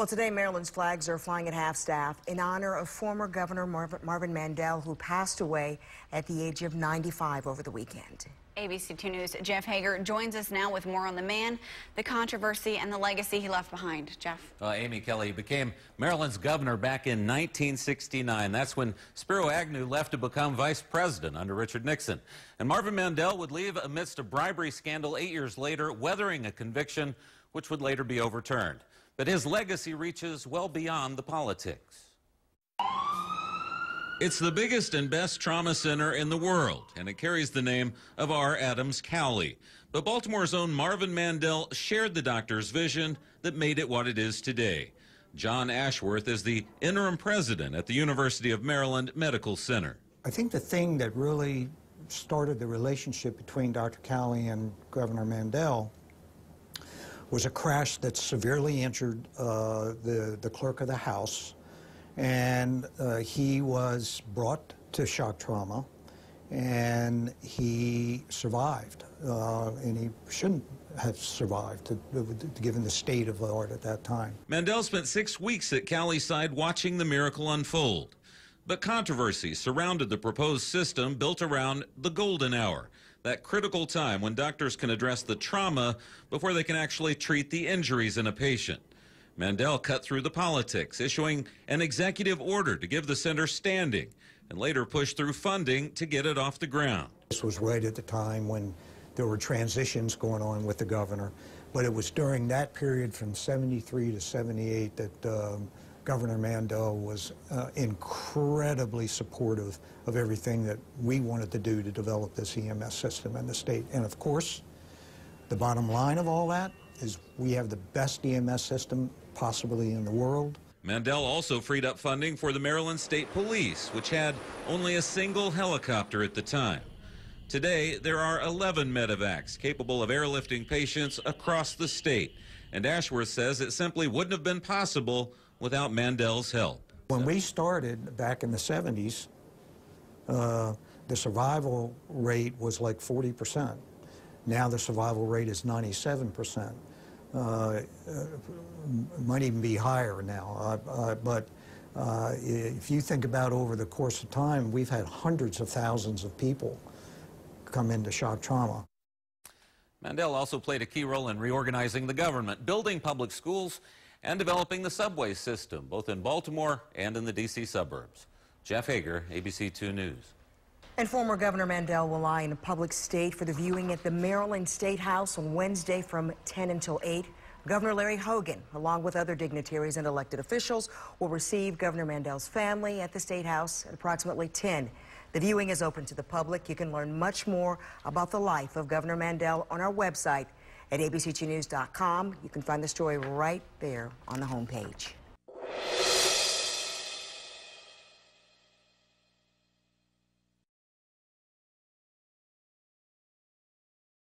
Well, today Maryland's flags are flying at half-staff in honor of former Governor Marvin Mandel, who passed away at the age of 95 over the weekend. ABC 2 News' Jeff Hager joins us now with more on the man, the controversy, and the legacy he left behind. Jeff. Amy Kelly became Maryland's governor back in 1969. That's when Spiro Agnew left to become vice president under Richard Nixon. And Marvin Mandel would leave amidst a bribery scandal 8 years later, weathering a conviction which would later be overturned. But his legacy reaches well beyond the politics. It's the biggest and best trauma center in the world, and it carries the name of R. Adams Cowley. But Baltimore's own Marvin Mandel shared the doctor's vision that made it what it is today. John Ashworth is the interim president at the University of Maryland Medical Center. I think the thing that really started the relationship between Dr. Cowley and Governor Mandel was a crash that severely injured the clerk of the House, and he was brought to shock trauma, and he survived, and he shouldn't have survived, given the state of the art at that time. Mandel spent 6 weeks at Cowley's side watching the miracle unfold, but controversy surrounded the proposed system built around the golden hour, that critical time when doctors can address the trauma before they can actually treat the injuries in a patient. Mandel cut through the politics, issuing an executive order to give the center standing, and later pushed through funding to get it off the ground. This was right at the time when there were transitions going on with the governor, but it was during that period from 73 to 78 that Governor Mandel was incredibly supportive of everything that we wanted to do to develop this EMS system in the state. And of course, the bottom line of all that is we have the best EMS system possibly in the world. Mandel also freed up funding for the Maryland State Police, which had only a single helicopter at the time. Today, there are 11 medevacs capable of airlifting patients across the state. And Ashworth says it simply wouldn't have been possible without Mandel's help. When we started back in the 70s, the survival rate was like 40%. Now the survival rate is 97%. Might even be higher now. But if you think about over the course of time, we've had hundreds of thousands of people come into shock trauma. Mandel also played a key role in reorganizing the government, building public schools, and developing the subway system, both in Baltimore and in the D.C. suburbs. Jeff Hager, ABC 2 News. And former Governor Mandel will lie in a public state for the viewing at the Maryland State House on Wednesday from 10 until 8. Governor Larry Hogan, along with other dignitaries and elected officials, will receive Governor Mandel's family at the State House at approximately 10. The viewing is open to the public. You can learn much more about the life of Governor Mandel on our website at abc2news.com. You can find the story right there on the homepage.